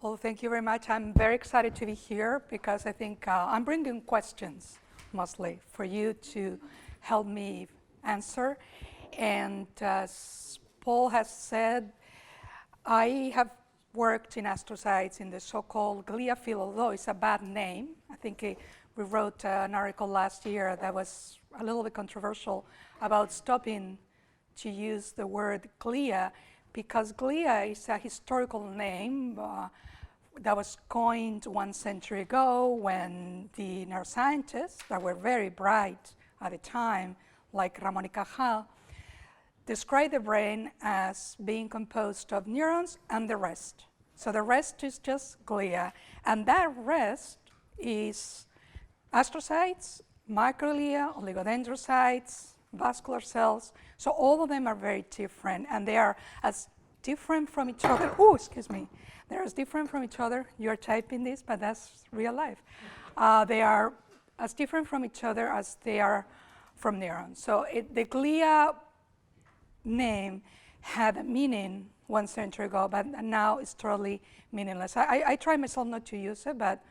Well, thank you very much. I'm very excited to be here because I think I'm bringing questions mostly for you to help me answer. And as Paul has said, I have worked in astrocytes in the so-called Galea field, although it's a bad name. I think we wrote an article last year that was a little bit controversial about stopping to use the word Galea, because Galea is a historical name that was coined 1 century ago when the neuroscientists that were very bright at the time, like Ramon y Cajal, described the brain as being composed of neurons and the rest. So the rest is just Galea, and that rest is astrocytes, microglia, oligodendrocytes, vascular cells. So all of them are very different, and they are as different from each other. Oh, excuse me. They're as different from each other. You're typing this, but that's real life. They are as different from each other as they are from neurons. So the glia name had a meaning 1 century ago, but now it's totally meaningless. I try myself not to use it, but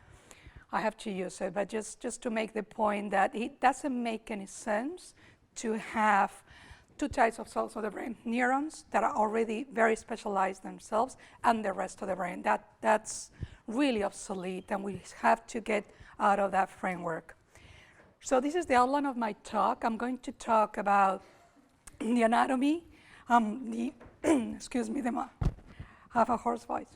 I have to use it. But just to make the point that it doesn't make any sense to have 2 types of cells of the brain, neurons that are already very specialized themselves, and the rest of the brain. That's really obsolete, and we have to get out of that framework. So this is the outline of my talk. I'm going to talk about the anatomy, excuse me, I have a hoarse voice.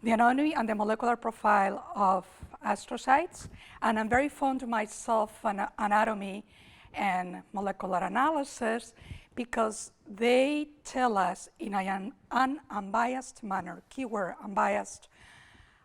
The anatomy and the molecular profile of astrocytes, and I'm very fond of myself on anatomy and molecular analysis because they tell us in an unbiased manner, keyword unbiased,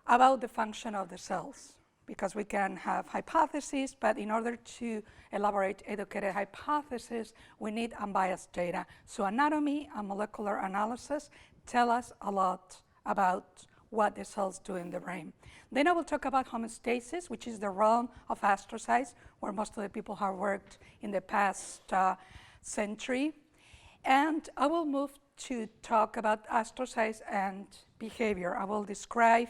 about the function of the cells. Because we can have hypotheses, but in order to elaborate educated hypotheses, we need unbiased data. So anatomy and molecular analysis tell us a lot about what the cells do in the brain. Then I will talk about homeostasis, which is the realm of astrocytes, where most of the people have worked in the past century. And I will move to talk about astrocytes and behavior. I will describe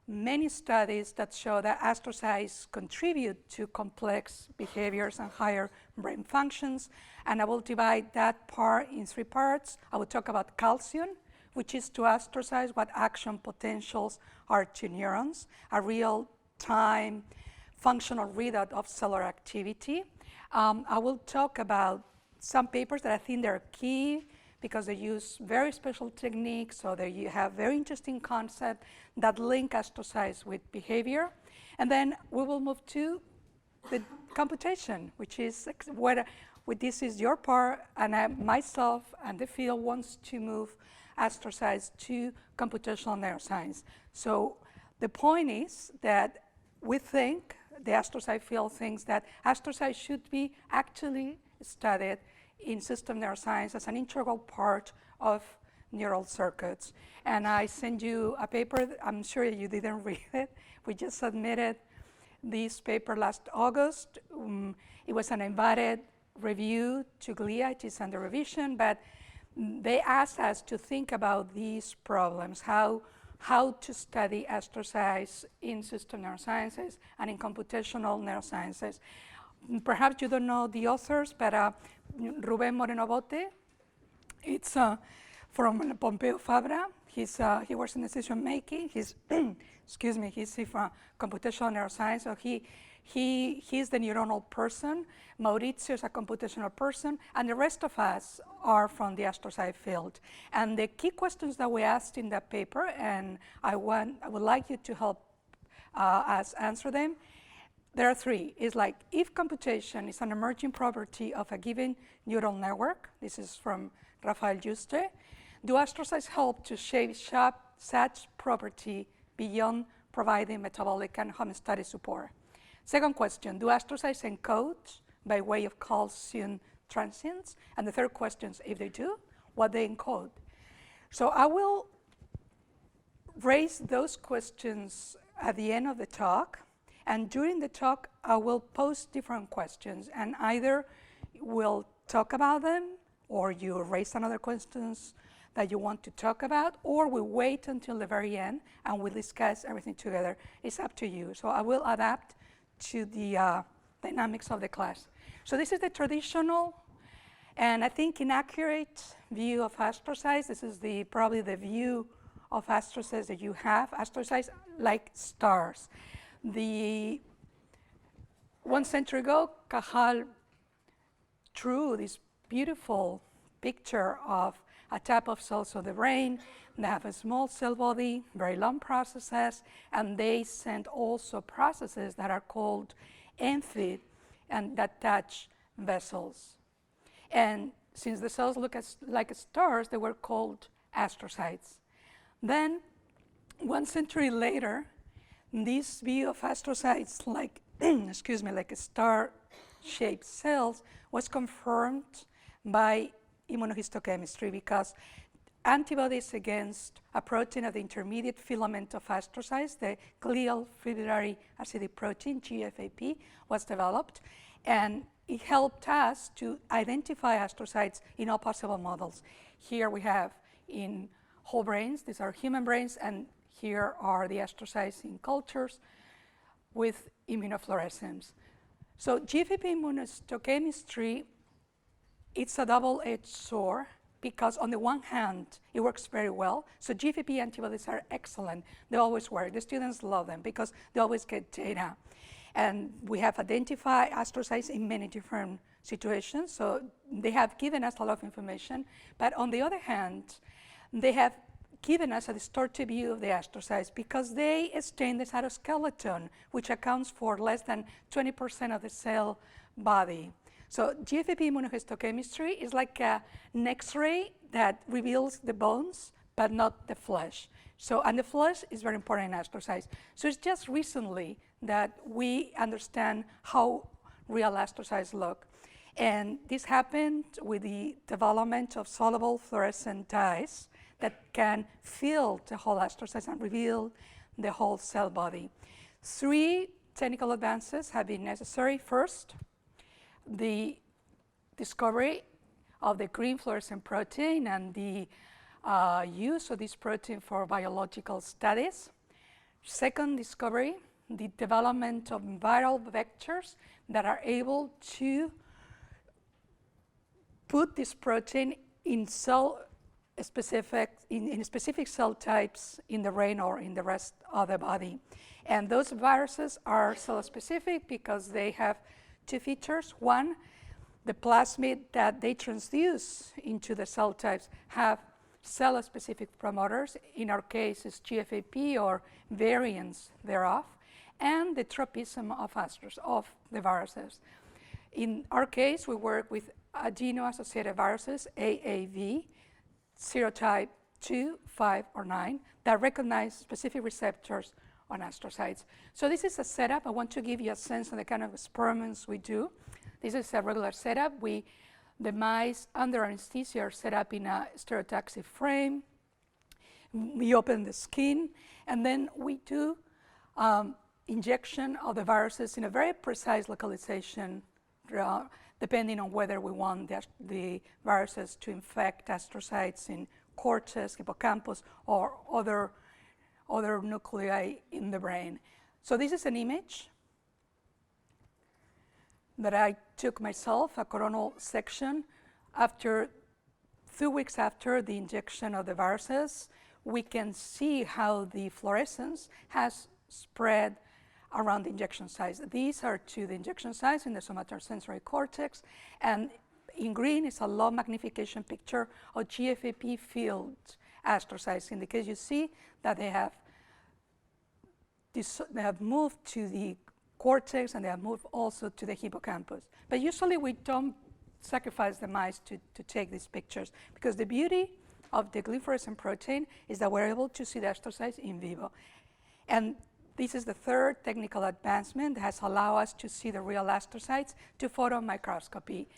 many studies that show that astrocytes contribute to complex behaviors and higher brain functions. And I will divide that part in 3 parts. I will talk about calcium, which is to astrocytes what action potentials are to neurons, a real-time functional readout of cellular activity. I will talk about some papers that I think they're key because they use very special techniques, so they have very interesting concepts that link astrocytes with behavior. And then we will move to the computation, which is this is your part, and myself and the field wants to move astrocytes to computational neuroscience. So the point is that we think, the astrocyte field thinks that astrocytes should be actually studied in system neuroscience as an integral part of neural circuits. And I sent you a paper, I'm sure you didn't read it. We just submitted this paper last August. It was an invited review to Galea, it is under revision, but they asked us to think about these problems, how to study astrocytes in system neurosciences and in computational neurosciences. Perhaps you don't know the authors, but Rubén Moreno Bote, it's from Pompeu Fabra. He works in decision making. He's excuse me, he's from computational neuroscience, so he's the neuronal person. Maurizio is a computational person, and the rest of us are from the astrocyte field. And the key questions that we asked in that paper, and I would like you to help us answer them. There are 3. It's like, if computation is an emerging property of a given neural network, this is from Rafael Juste, do astrocytes help to shape such property beyond providing metabolic and homeostatic support? Second question, do astrocytes encode by way of calcium transients? And the third question is, if they do, what they encode? So I will raise those questions at the end of the talk. And during the talk, I will pose different questions, and either we'll talk about them, or you raise another questions that you want to talk about, or we wait until the very end and we discuss everything together. It's up to you. So I will adapt to the dynamics of the class. So this is the traditional and I think inaccurate view of astrocytes. This is probably the view of astrocytes that you have. Astrocytes like stars. 1 century ago, Cajal drew this beautiful picture of a type of cells of the brain. They have a small cell body, very long processes, and they send also processes that are called amphib and that touch vessels. And since the cells look like stars, they were called astrocytes. Then, 1 century later, this view of astrocytes like, excuse me, like star-shaped cells was confirmed by immunohistochemistry because antibodies against a protein of the intermediate filament of astrocytes, the glial fibrillary acidic protein, GFAP, was developed. And it helped us to identify astrocytes in all possible models. Here we have in whole brains, these are human brains, and here are the astrocytes in cultures with immunofluorescence. So GFAP immunohistochemistry, it's a double-edged sword because on the one hand, it works very well. So GFAP antibodies are excellent. They always work. The students love them because they always get data. And we have identified astrocytes in many different situations. So they have given us a lot of information. But on the other hand, they have given us a distorted view of the astrocytes because they stain the cytoskeleton, which accounts for less than 20% of the cell body. So GFAP immunohistochemistry is like an X-ray that reveals the bones, but not the flesh. So, and the flesh is very important in astrocytes. So it's just recently that we understand how real astrocytes look. And this happened with the development of soluble fluorescent dyes that can fill the whole astrocytes and reveal the whole cell body. 3 technical advances have been necessary. First, the discovery of the green fluorescent protein and the use of this protein for biological studies. Second discovery, the development of viral vectors that are able to put this protein in specific cell types in the brain or in the rest of the body. And those viruses are cell-specific because they have 2 features. One, the plasmid that they transduce into the cell types have cell-specific promoters. In our case, it's GFAP or variants thereof, and the tropism of the viruses. In our case, we work with adeno-associated viruses, AAV, serotype 2, 5, or 9, that recognize specific receptors on astrocytes. So this is a setup. I want to give you a sense of the kind of experiments we do. This is a regular setup. The mice under anesthesia are set up in a stereotaxic frame. We open the skin, and then we do injection of the viruses in a very precise localization, depending on whether we want the viruses to infect astrocytes in cortex, hippocampus, or other nuclei in the brain. So this is an image that I took myself, a coronal section. After 2 weeks after the injection of the viruses, we can see how the fluorescence has spread around the injection sites. These are the injection sites in the somatosensory cortex, and in green is a low magnification picture of GFAP-filled astrocytes. In the case you see that they have moved to the cortex and they have moved also to the hippocampus. But usually we don't sacrifice the mice to take these pictures because the beauty of the green fluorescent protein is that we're able to see the astrocytes in vivo. And this is the third technical advancement that has allowed us to see the real astrocytes to photomicroscopy.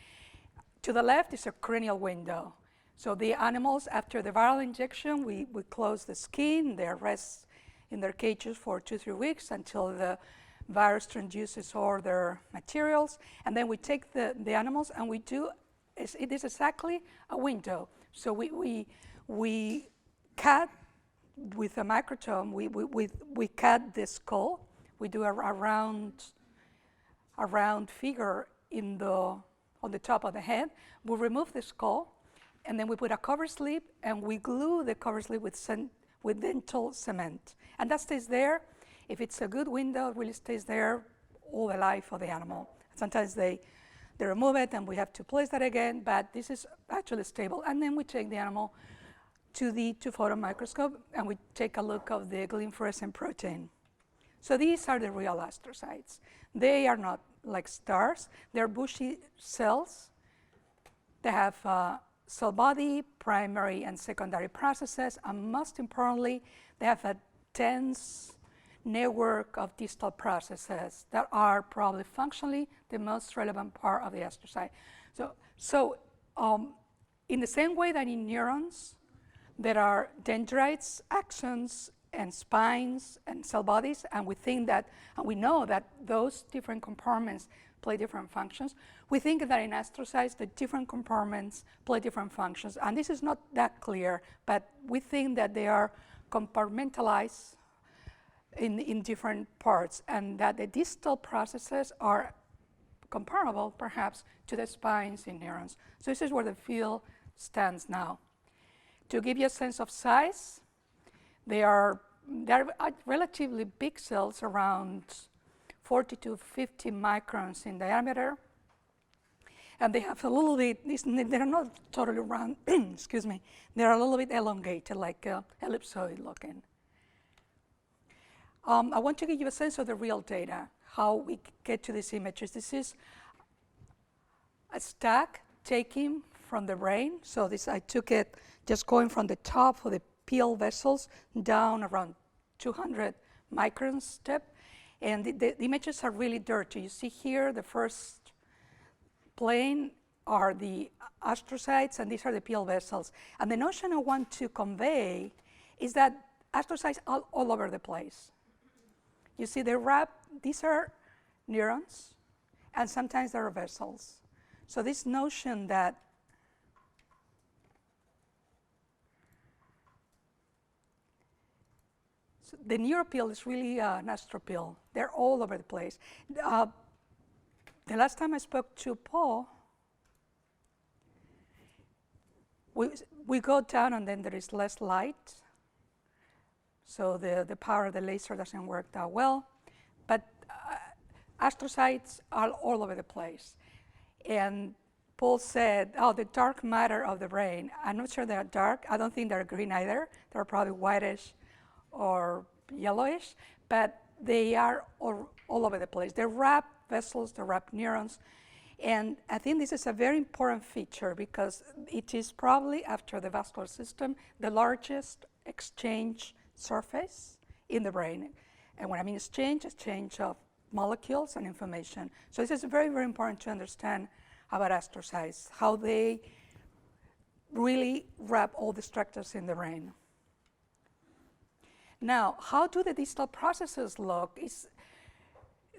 To the left is a cranial window. So the animals, after the viral injection, we close the skin, they rest in their cages for 2-3 weeks until the virus transduces all their materials, and then we take the animals and it is exactly a window. So we we cut with a microtome, we cut the skull. We do a round figure on the top of the head. We remove the skull, and then we put a cover slip, and we glue the cover slip with dental cement. And that stays there. If it's a good window, it really stays there all the life of the animal. Sometimes they remove it, and we have to place that again, but this is actually stable. And then we take the animal to the two-photon microscope, and we take a look of the glymph fluorescent protein. So these are the real astrocytes. They are not like stars. They're bushy cells. They have cell body, primary and secondary processes, and most importantly, they have a dense network of distal processes that are probably functionally the most relevant part of the astrocyte. So in the same way that in neurons, there are dendrites, axons, and spines and cell bodies, and we know that those different compartments play different functions. We think that in astrocytes, the different compartments play different functions, and this is not that clear, but we think that they are compartmentalized in different parts, and that the distal processes are comparable, perhaps, to the spines in neurons. So this is where the field stands now. To give you a sense of size, they're relatively big cells, around 40 to 50 microns in diameter. And they have a little bit, they're not totally round, excuse me, they're a little bit elongated, like ellipsoid looking. I want to give you a sense of the real data, how we get to these images. This is a stack taken from the brain. So I took it just going from the top of the pill vessels down around 200 microns step. And the images are really dirty. You see here, the first plane are the astrocytes, and these are the pill vessels. And the notion I want to convey is that astrocytes are all over the place. You see, these are neurons, and sometimes there are vessels. So this notion that the neuropil is really an astropil. They're all over the place. The last time I spoke to Paul, we go down and then there is less light. So the power of the laser doesn't work that well. But astrocytes are all over the place. And Paul said, the dark matter of the brain, I'm not sure they're dark. I don't think they're green either. They're probably whitish or yellowish, but they are all over the place. They wrap vessels, they wrap neurons, and I think this is a very important feature because it is probably, after the vascular system, the largest exchange surface in the brain. And when I mean exchange of molecules and information. So this is very, very important to understand about astrocytes, how they really wrap all the structures in the brain. Now, how do the distal processes look?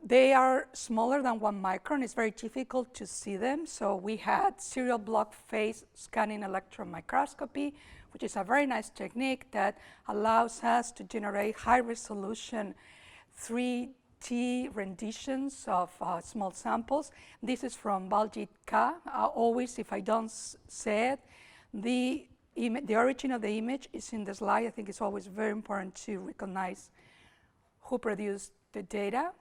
They are smaller than 1 micron. It's very difficult to see them. So we had serial block phase scanning electron microscopy, which is a very nice technique that allows us to generate high resolution 3D renditions of small samples. This is from Baljit Ka. Always, if I don't say it, the origin of the image is in the slide. I think it's always very important to recognize who produced the data.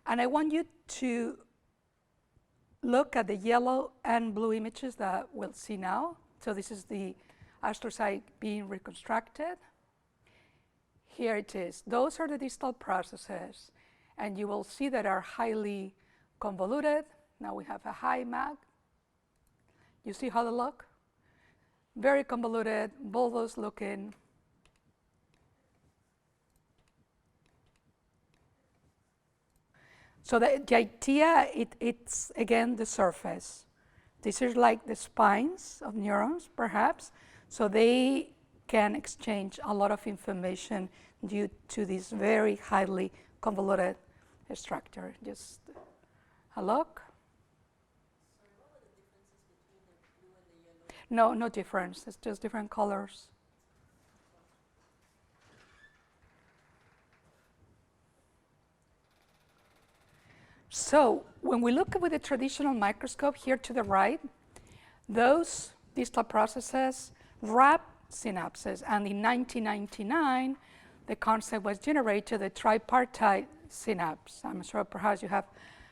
And I want you to look at the yellow and blue images that we'll see now. So this is the astrocyte being reconstructed. Here it is. Those are the distal processes. And you will see that are highly convoluted. Now we have a high mag. You see how they look? Very convoluted, bulbous looking. So the idea, it's again the surface. This is like the spines of neurons, perhaps. So they can exchange a lot of information due to this very highly convoluted structure. Just a look. No difference. It's just different colors. So when we look with a traditional microscope here to the right, those distal processes wrap synapses. And in 1999, the concept was generated, the tripartite synapse. I'm sure perhaps you have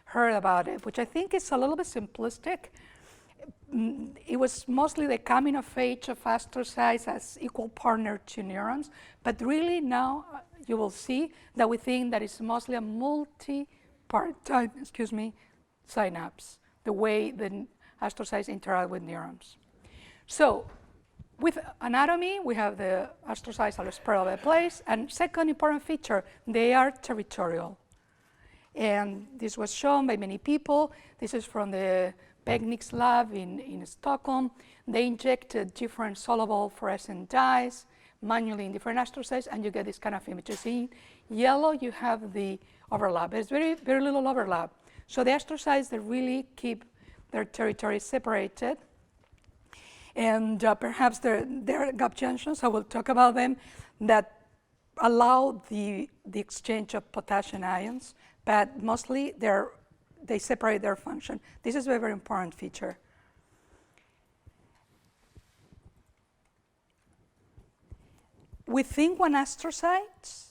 heard about it, which I think is a little bit simplistic. It was mostly the coming of age of astrocytes as equal partner to neurons, but really now you will see that we think that it's mostly a multi-partite, synapse, the way the astrocytes interact with neurons. So with anatomy, we have the astrocytes are spread all over the place, and second important feature, they are territorial. And this was shown by many people. This is from the Becknick's lab in Stockholm. They injected different soluble fluorescent dyes manually in different astrocytes, and you get this kind of images. In yellow, you have the overlap. There's very, very little overlap. So the astrocytes, they really keep their territory separated. And perhaps there are gap junctions, I will talk about them, that allow the exchange of potassium ions, but mostly they separate their function. This is a very important feature. Within one astrocyte,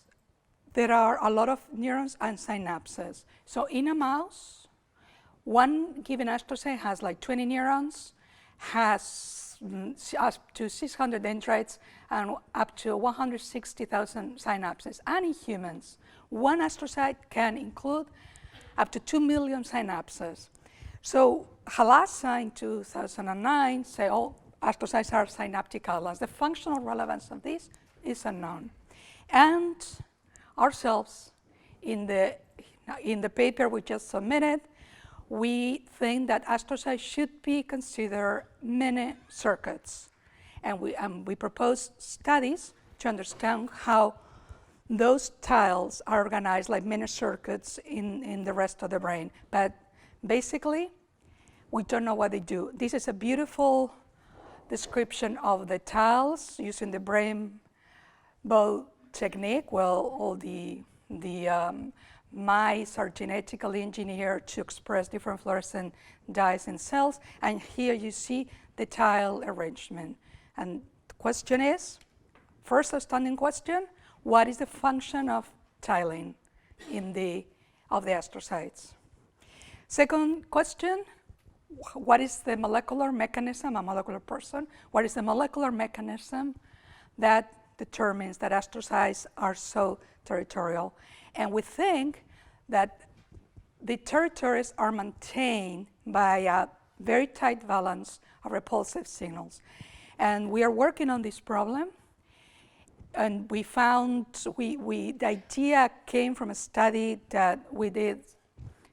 there are a lot of neurons and synapses. So in a mouse, one given astrocyte has like 20 neurons, has up to 600 dendrites, and up to 160,000 synapses. And in humans, one astrocyte can include up to 2 million synapses. So Halassa in 2009 said all astrocytes are synaptic islands. The functional relevance of this is unknown. And ourselves, in the paper we just submitted, we think that astrocytes should be considered mini circuits. And we propose studies to understand how those tiles are organized like mini circuits in the rest of the brain. But basically, we don't know what they do. This is a beautiful description of the tiles using the brain bow technique. Well, all the mice are genetically engineered to express different fluorescent dyes in cells. And here you see the tile arrangement. And the question is, first outstanding question, what is the function of tiling of the astrocytes? Second question, what is the molecular mechanism, a molecular person, what is the molecular mechanism that determines that astrocytes are so territorial? And we think that the territories are maintained by a very tight balance of repulsive signals. And we are working on this problem. And we found, the idea came from a study that we did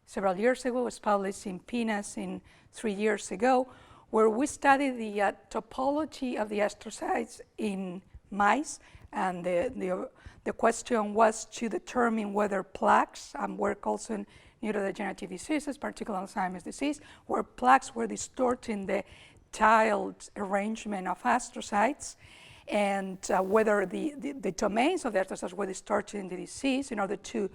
several years ago. It was published in PNAS 3 years ago, where we studied the topology of the astrocytes in mice. And the question was to determine whether plaques, and work also in neurodegenerative diseases, particularly Alzheimer's disease, where plaques were distorting the tiled arrangement of astrocytes, and whether the domains of the astrocytes were distorted in the disease in order to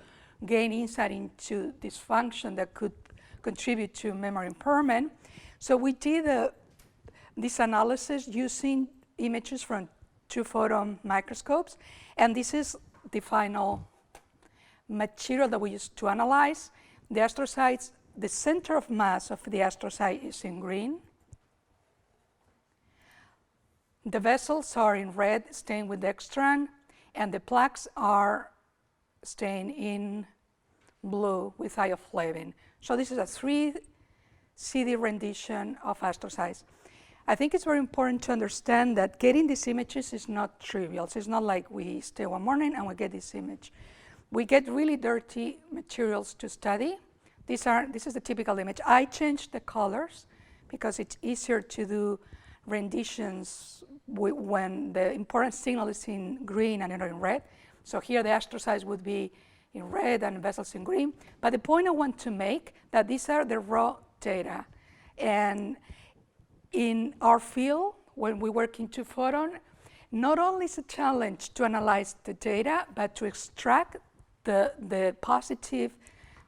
gain insight into dysfunction that could contribute to memory impairment. So we did this analysis using images from 2-photon microscopes, and this is the final material that we used to analyze. The astrocytes, the center of mass of the astrocyte is in green. The vessels are in red, stained with dextran, and the plaques are stained in blue with ioflavine. So this is a 3-CD rendition of astrocytes. I think it's very important to understand that getting these images is not trivial. So it's not like we stay one morning and we get this image. We get really dirty materials to study. This is the typical image. I changed the colors because it's easier to do renditions when the important signal is in green and not in red. So here the astrocytes would be in red and vessels in green. But the point I want to make that these are the raw data. And in our field, when we work into photon, not only is a challenge to analyze the data, but to extract the positive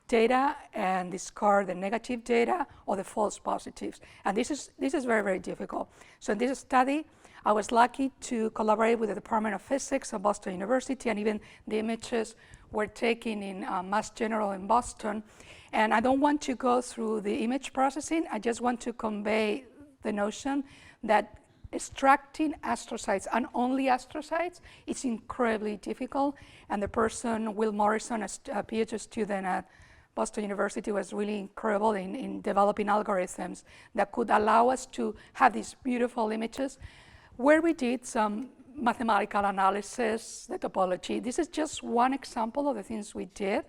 data and discard the negative data or the false positives. And this is very, very difficult. So in this study, I was lucky to collaborate with the Department of Physics of Boston University, and even the images were taken in Mass General in Boston. And I don't want to go through the image processing. I just want to convey the notion that extracting astrocytes, and only astrocytes, is incredibly difficult. And the person, Will Morrison, a PhD student at Boston University, was really incredible in developing algorithms that could allow us to have these beautiful images, where we did some mathematical analysis, the topology. This is just one example of the things we did.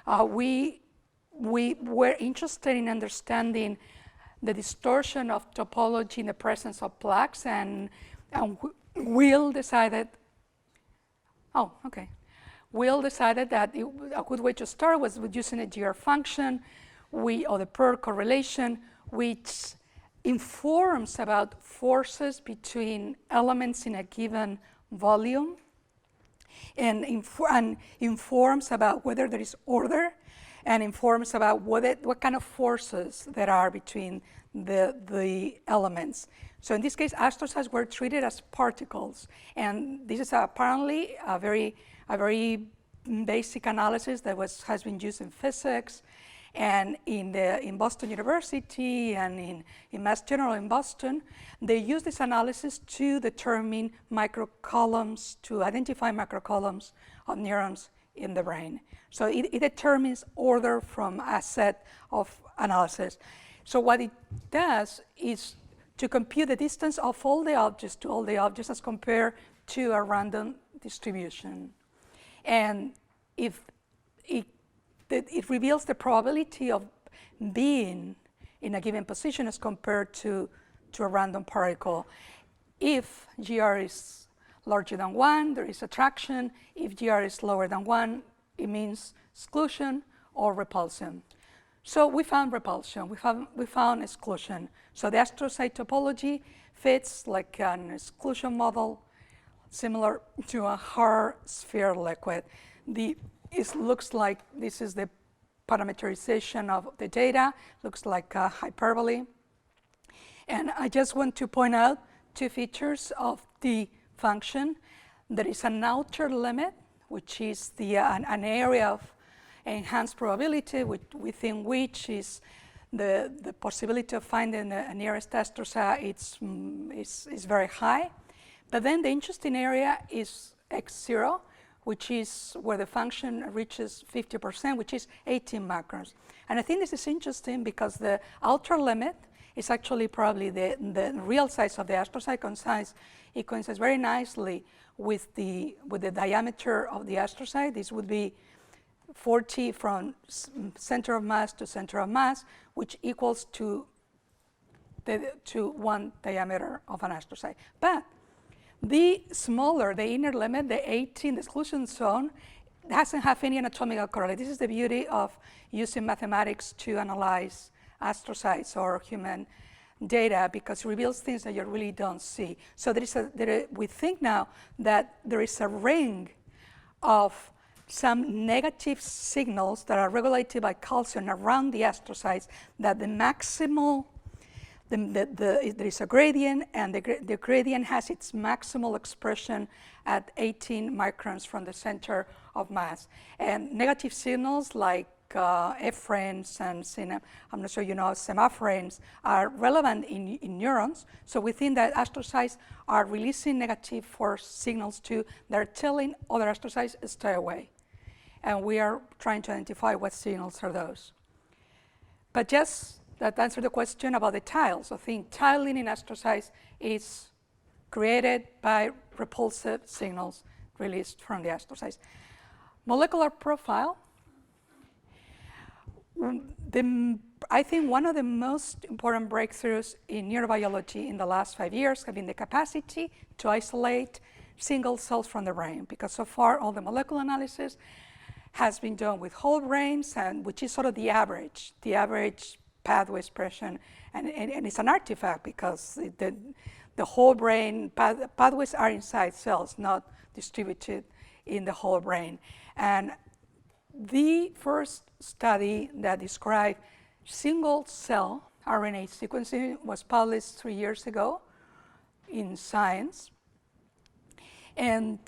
We were interested in understanding the distortion of topology in the presence of plaques, and Will decided, Will decided that a good way to start was with using a GR function, or the Pearl correlation, which informs about forces between elements in a given volume, and informs about whether there is order, and informs about what kind of forces there are between the elements. So in this case, astrocytes were treated as particles, and this is apparently a very basic analysis that has been used in physics, and in Boston University and in Mass General in Boston. They use this analysis to determine microcolumns, to identify microcolumns of neurons in the brain. So it determines order from a set of analysis. So what it does is to compute the distance of all the objects to all the objects as compared to a random distribution. And if it reveals the probability of being in a given position as compared to a random particle. If GR is larger than 1, there is attraction. If GR is lower than 1, it means exclusion or repulsion. So we found repulsion, we found exclusion. So the astrocyte topology fits like an exclusion model similar to a hard sphere liquid. It looks like this is the parameterization of the data, looks like a hyperbole. And I just want to point out two features of the function. There is an outer limit, which is an area of enhanced probability, within which is the possibility of finding the nearest astrocyte is very high. But then the interesting area is x0, which is where the function reaches 50%, which is 18 macrons. And I think this is interesting because the outer limit is actually probably the real size of the astrocyte size. It coincides very nicely with the diameter of the astrocyte. This would be 40 from center of mass to center of mass, which equals to 1 diameter of an astrocyte. But the smaller, the inner limit, the 18, the exclusion zone, doesn't have any anatomical correlate. This is the beauty of using mathematics to analyze astrocytes or human data, because it reveals things that you really don't see. So we think now that there is a ring of some negative signals that are regulated by calcium around the astrocytes, that the maximal, there is a gradient, and the gradient has its maximal expression at 18 microns from the center of mass. And negative signals like effrins and I'm not sure you know semaphrins are relevant in neurons. So we think that astrocytes are releasing negative force signals too. They're telling other astrocytes to stay away. And we are trying to identify what signals are those. But just that answered the question about the tiles. I think tiling in astrocytes is created by repulsive signals released from the astrocytes. Molecular profile. I think one of the most important breakthroughs in neurobiology in the last 5 years have been the capacity to isolate single cells from the brain, because so far all the molecular analysis has been done with whole brains, and which is sort of the average pathway expression, and it's an artifact because the whole brain pathways are inside cells, not distributed in the whole brain. And the first study that described single cell RNA sequencing was published 3 years ago in Science. And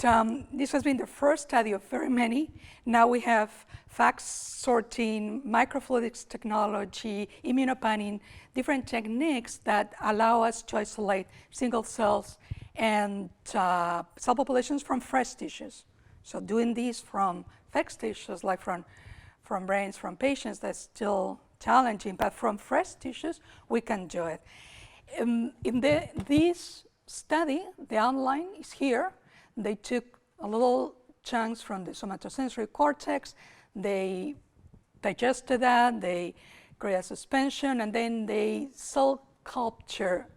this has been the first study of very many. Now we have FACS sorting, microfluidics technology, immunopanning, different techniques that allow us to isolate single cells and cell populations from fresh tissues. So doing this from fixed tissues, like from brains, from patients, that's still challenging, but from fresh tissues, we can do it. This study, the outline is here. They took a little chunks from the somatosensory cortex, they digested that, they create a suspension, and then they cell culture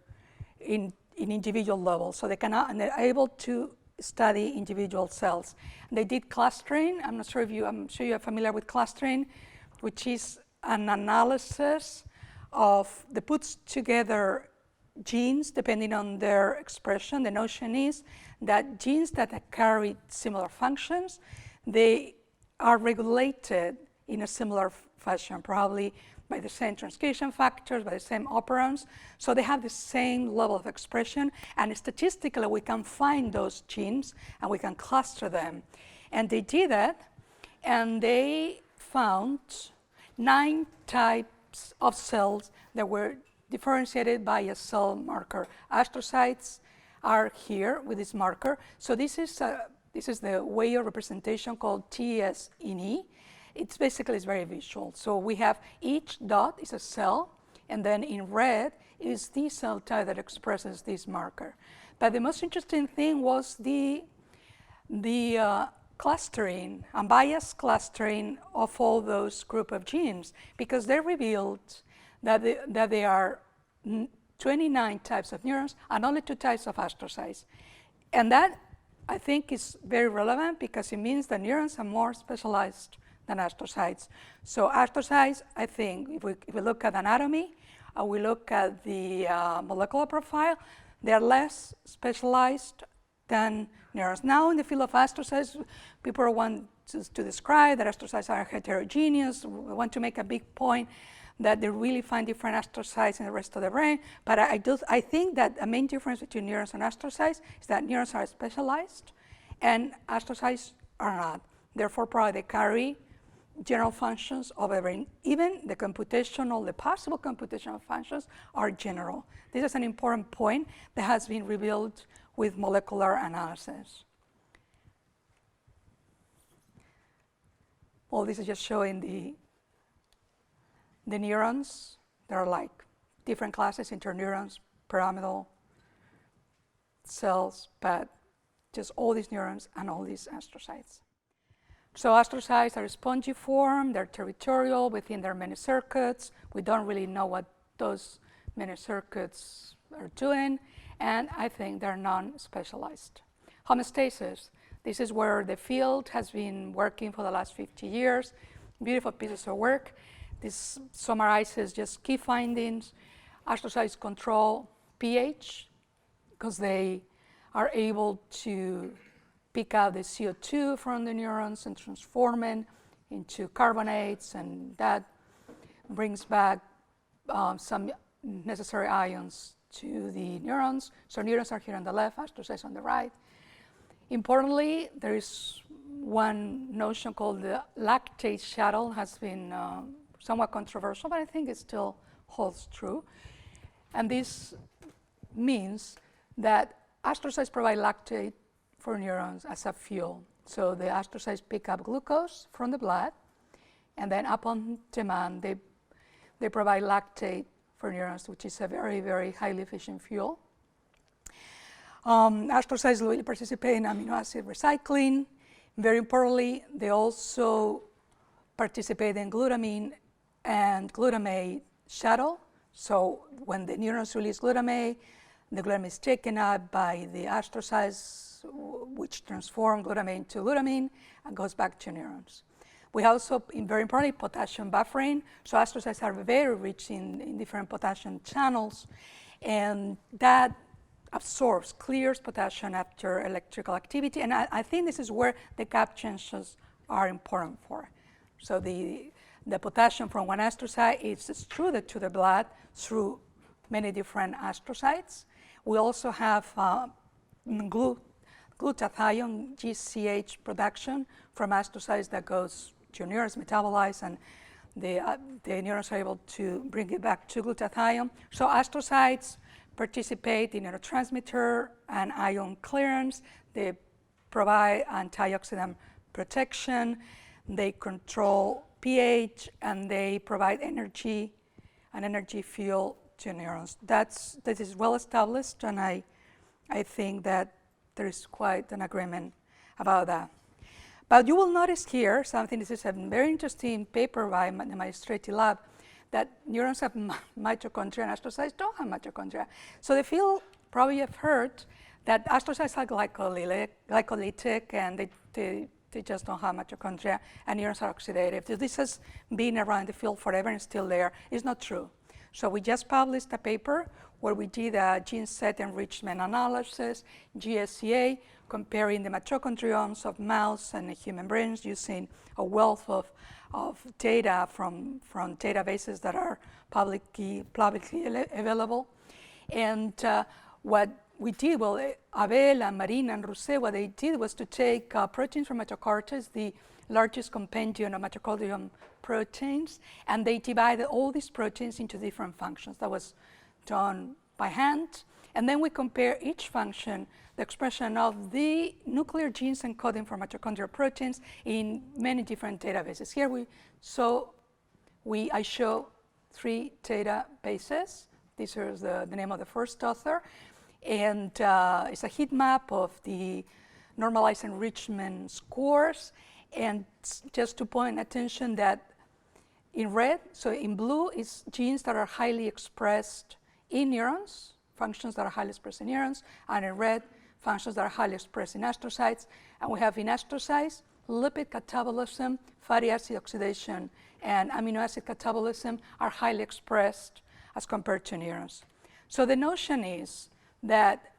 in individual levels. So they're able to study individual cells. And they did clustering. I'm sure you're familiar with clustering, which is an analysis of the puts together genes depending on their expression. The notion is that genes that carry similar functions, they are regulated in a similar fashion, probably by the same transcription factors, by the same operons. So they have the same level of expression, and statistically we can find those genes and we can cluster them. And they did that, and they found 9 types of cells that were differentiated by a cell marker. Astrocytes are here with this marker. So this is the way of representation called TS-INE. It's very visual. So we have each dot is a cell, and then in red is the cell type that expresses this marker. But the most interesting thing was the clustering, unbiased clustering of all those group of genes, because they revealed that there are 29 types of neurons and only 2 types of astrocytes. And that, I think, is very relevant because it means that neurons are more specialized than astrocytes. So astrocytes, I think, if we look at anatomy, we look at the molecular profile, they're less specialized than neurons. Now in the field of astrocytes, people want to describe that astrocytes are heterogeneous. We want to make a big point that they really find different astrocytes in the rest of the brain. But I think that a main difference between neurons and astrocytes is that neurons are specialized and astrocytes are not. Therefore, probably they carry general functions of the brain. Even the possible computational functions are general. This is an important point that has been revealed with molecular analysis. Well, this is just showing the neurons. There are like different classes, interneurons, pyramidal cells, but just all these neurons and all these astrocytes. So astrocytes are spongiform, they're territorial within their many circuits. We don't really know what those many circuits are doing, and I think they're non-specialized. Homeostasis, this is where the field has been working for the last 50 years. Beautiful pieces of work. This summarizes just key findings. Astrocytes control pH because they are able to pick out the CO2 from the neurons and transform it into carbonates, and that brings back some necessary ions to the neurons. So neurons are here on the left, astrocytes on the right. Importantly, there is one notion called the lactate shuttle, has been somewhat controversial, but I think it still holds true. And this means that astrocytes provide lactate for neurons as a fuel. So the astrocytes pick up glucose from the blood, and then upon demand, they provide lactate for neurons, which is a very, very highly efficient fuel. Astrocytes will participate in amino acid recycling. Very importantly, they also participate in glutamine and glutamate shuttle. So when the neurons release glutamate, the glutamate is taken up by the astrocytes, which transform glutamate into glutamine and goes back to neurons. We also, very importantly, potassium buffering. So astrocytes are very rich in different potassium channels, and that absorbs, clears potassium after electrical activity. And I think this is where the gap changes are important for. So the potassium from one astrocyte is extruded to the blood through many different astrocytes. We also have glutathione, GCH production from astrocytes that goes to neurons, metabolized, and the neurons are able to bring it back to glutathione. So astrocytes participate in neurotransmitter and ion clearance. They provide antioxidant protection. They control pH, and they provide energy and energy fuel to neurons. This is well established, and I think that there is quite an agreement about that. But you will notice here something. This is a very interesting paper by my Streti lab, that neurons have mitochondria and astrocytes don't have mitochondria. So the field probably have heard that astrocytes are glycolytic and they just don't have mitochondria, and neurons are oxidative. So this has been around the field forever and still there. It's not true. So we just published a paper where we did a gene set enrichment analysis, GSCA, comparing the mitochondriomes of mouse and human brains using a wealth of data from databases that are publicly available. And what we did, well, Abel and Marina and Rousset, what they did was to take proteins from mitochondria, the largest compendium of mitochondrial proteins, and they divided all these proteins into different functions. That was done by hand. And then we compare each function, the expression of the nuclear genes encoding for mitochondrial proteins in many different databases. Here I show 3 databases. This is the name of the first author. And it's a heat map of the normalized enrichment scores. And just to point attention that in red, so in blue is genes that are highly expressed in neurons, functions that are highly expressed in neurons, and in red, functions that are highly expressed in astrocytes. And we have in astrocytes, lipid catabolism, fatty acid oxidation, and amino acid catabolism are highly expressed as compared to neurons. So the notion is that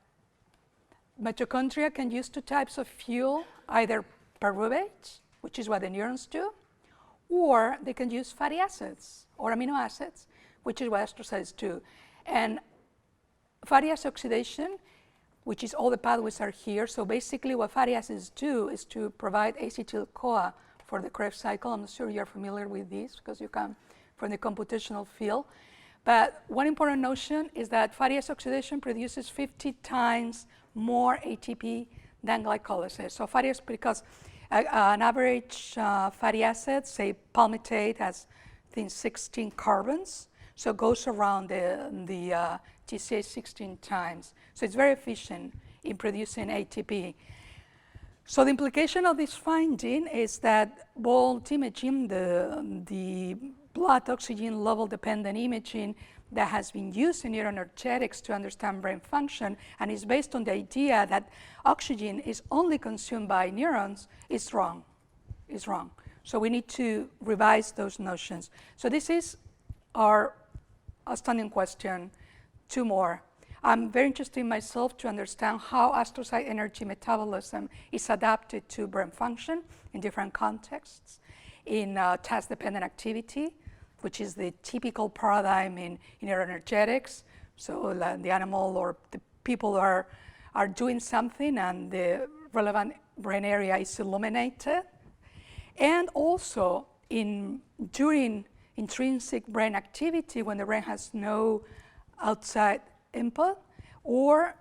mitochondria can use 2 types of fuel, either pyruvate, which is what the neurons do, or they can use fatty acids or amino acids, which is what astrocytes do. And fatty acid oxidation, which is all the pathways are here. So basically what fatty acids do is to provide acetyl-CoA for the Krebs cycle. I'm not sure you're familiar with this because you come from the computational field. But one important notion is that fatty acid oxidation produces 50 times more ATP than glycolysis. So fatty acid, because an average fatty acid, say palmitate, has I think 16 carbons. So it goes around the GCA 16 times. So it's very efficient in producing ATP. So the implication of this finding is that both imaging, the blood oxygen level dependent imaging that has been used in neuroenergetics to understand brain function and is based on the idea that oxygen is only consumed by neurons is wrong. So we need to revise those notions. So this is our outstanding question. 2 more. I'm very interested myself to understand how astrocyte energy metabolism is adapted to brain function in different contexts, in task-dependent activity, which is the typical paradigm in neuroenergetics. So the animal or the people are doing something and the relevant brain area is illuminated. And also during intrinsic brain activity when the brain has no outside input, or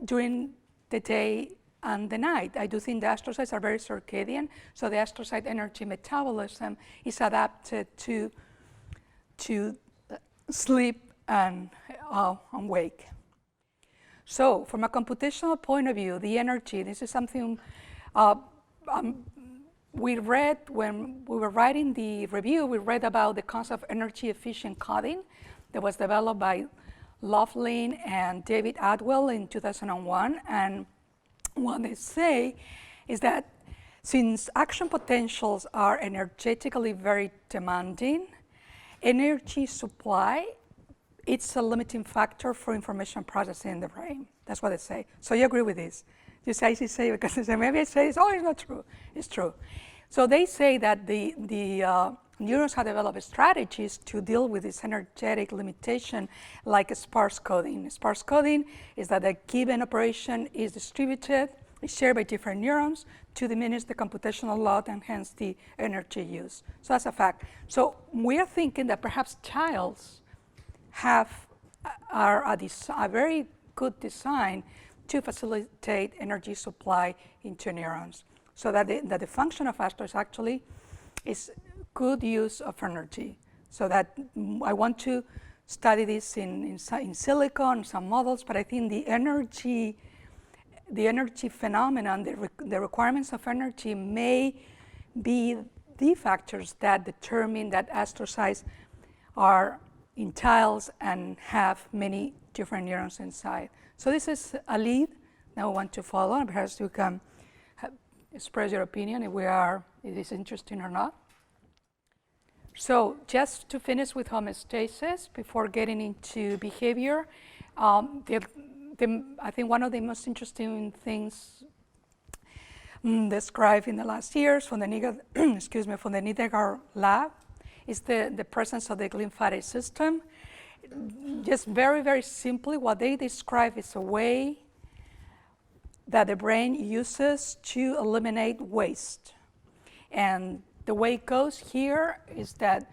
during the day and the night. I do think the astrocytes are very circadian, so the astrocyte energy metabolism is adapted to sleep and wake. So from a computational point of view, the energy, this is something we read when we were writing the review. We read about the concept of energy efficient coding that was developed by Laughlin and David Atwell in 2001. And what they say is that since action potentials are energetically very demanding, energy supply, it's a limiting factor for information processing in the brain. That's what they say. So you agree with this? You say because they say, maybe I say this, oh, it's not true. It's true. So they say that the neurons have developed strategies to deal with this energetic limitation like sparse coding. Sparse coding is that a given operation is distributed, is shared by different neurons to diminish the computational load and hence the energy use. So that's a fact. So we are thinking that perhaps childs are a very good design to facilitate energy supply into neurons. So that the function of astrocytes actually is good use of energy. So that I want to study this in silico, in some models, but I think the energy phenomenon, the requirements of energy may be the factors that determine that astrocytes are in tiles and have many different neurons inside. So this is a lead that we want to follow, and perhaps you can express your opinion if it is interesting or not. So just to finish with homeostasis before getting into behavior, I think one of the most interesting things described in the last years from the Niedergar lab is the presence of the glymphatic system. Just very, very simply, what they describe is a way that the brain uses to eliminate waste. And the way it goes here is that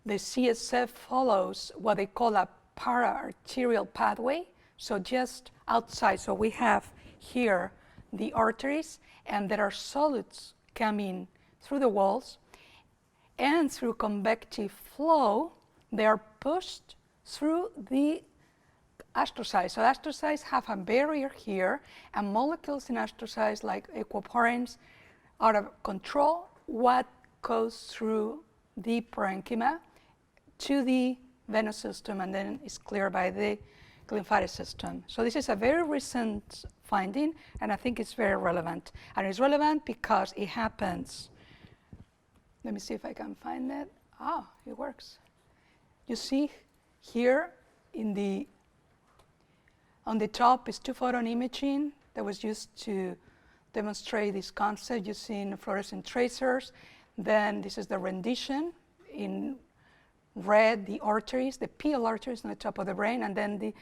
the CSF follows what they call a para-arterial pathway, so just outside. So we have here the arteries, and there are solids coming through the walls, and through convective flow, they are pushed through the astrocytes. So astrocytes have a barrier here, and molecules in astrocytes like aquaporins are out of control what goes through the parenchyma to the venous system, and then is cleared by the lymphatic system. So this is a very recent finding, and I think it's very relevant. And it's relevant because it happens. Let me see if I can find it. It works. You see here on the top is 2-photon imaging that was used to demonstrate this concept using fluorescent tracers. Then this is the rendition. In red, the arteries, the PL arteries on the top of the brain, and then the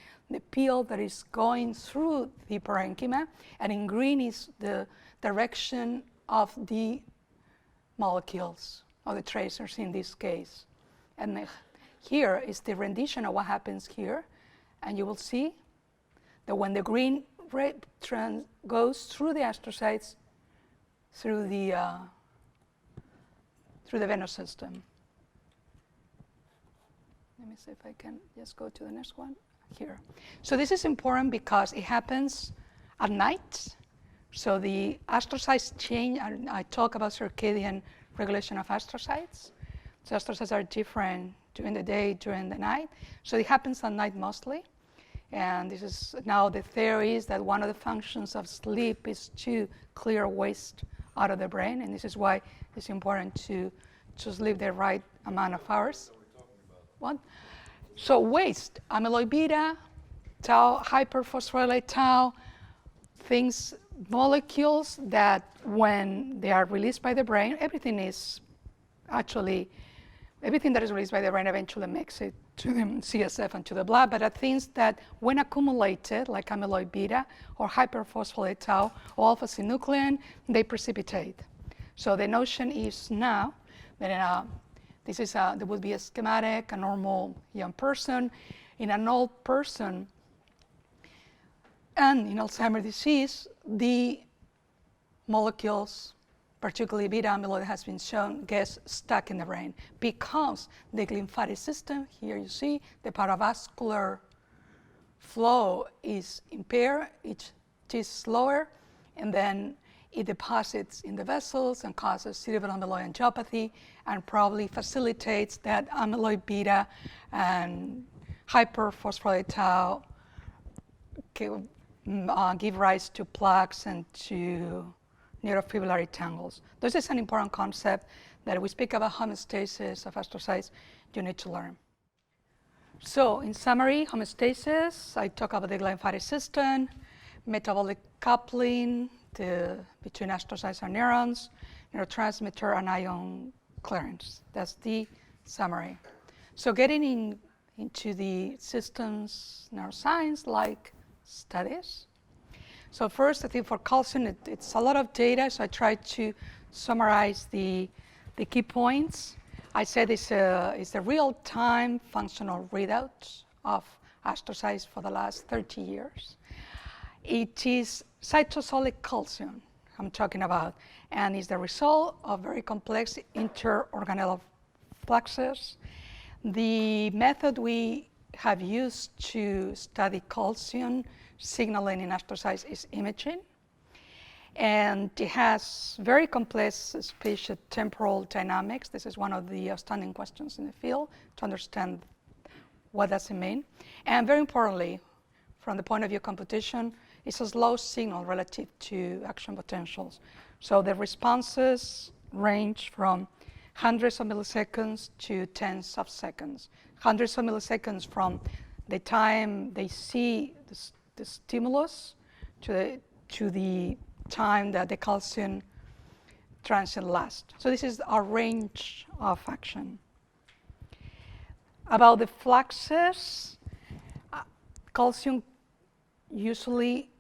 PL that is going through the parenchyma. And in green is the direction of the molecules, or the tracers in this case. And here is the rendition of what happens here. And you will see that when the green red goes through the astrocytes, through the venous system. Let me see if I can just go to the next one here. So this is important because it happens at night. So the astrocytes change. I talk about circadian regulation of astrocytes. So astrocytes are different during the day, during the night. So it happens at night mostly. And this is now the theory is that one of the functions of sleep is to clear waste out of the brain. And this is why it's important to sleep the right amount of hours. What? So waste, amyloid beta, tau, hyperphosphorylate tau, things, molecules that when they are released by the brain, everything that is released by the brain eventually makes it to the CSF and to the blood, but are things that when accumulated, like amyloid beta or hyperphosphorylate tau or alpha-synuclein, they precipitate. So the notion is now that there would be a schematic, a normal young person. In an old person, and in Alzheimer's disease, the molecules, particularly beta amyloid, has been shown gets stuck in the brain because the lymphatic system, here you see, the paravascular flow is impaired, it is slower, and then it deposits in the vessels and causes cerebral amyloid angiopathy and probably facilitates that amyloid beta and hyperphosphorylate tau give rise to plaques and to neurofibrillary tangles. This is an important concept that we speak about homeostasis of astrocytes, you need to learn. So in summary, homeostasis, I talk about the lymphatic system, metabolic coupling between astrocytes and neurons, neurotransmitter and ion clearance. That's the summary. So getting into the systems neuroscience-like studies. So first, I think for calcium, it's a lot of data, so I try to summarize the key points. I said it's a real-time functional readout of astrocytes for the last 30 years. It is cytosolic calcium I'm talking about, and is the result of very complex interorganellar fluxes. The method we have used to study calcium signaling in astrocytes is imaging. And it has very complex spatio-temporal dynamics. This is one of the outstanding questions in the field to understand what does it mean. And very importantly, from the point of view of computation, it's a slow signal relative to action potentials. So the responses range from hundreds of milliseconds to tens of seconds. Hundreds of milliseconds from the time they see the stimulus to the time that the calcium transient lasts. So this is our range of action. About the fluxes, calcium usually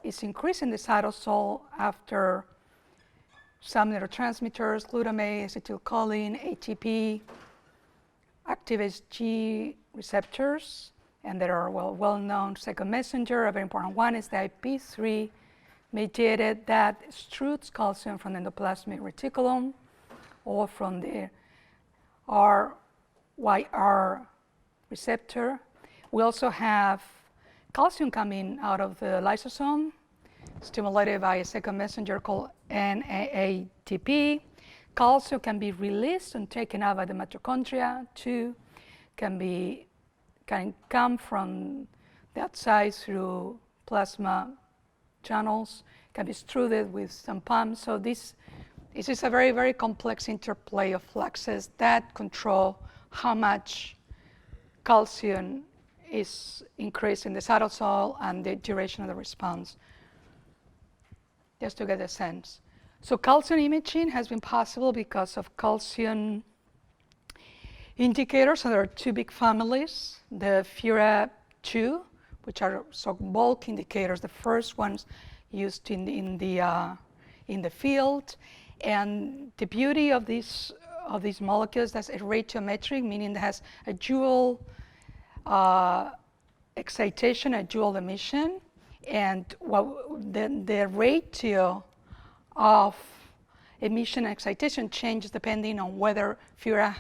is increased in the cytosol after some neurotransmitters, glutamate, acetylcholine, ATP, activates G receptors, and there are well-known second messenger. A very important one is the IP3 mediated that extrudes calcium from the endoplasmic reticulum or from the RYR receptor. We also have calcium coming out of the lysosome, stimulated by a second messenger called NAATP. Calcium can be released and taken out by the mitochondria too. Can come from the outside through plasma channels, can be extruded with some pumps. So this is a very, very complex interplay of fluxes that control how much calcium is increased in the cytosol and the duration of the response, just to get a sense. So calcium imaging has been possible because of calcium indicators. So there are two big families, the FURA2, which are bulk indicators, the first ones used in the field. And the beauty of these molecules, that's a ratiometric, meaning it has a dual excitation, a dual emission, and the ratio of emission and excitation changes depending on whether FURA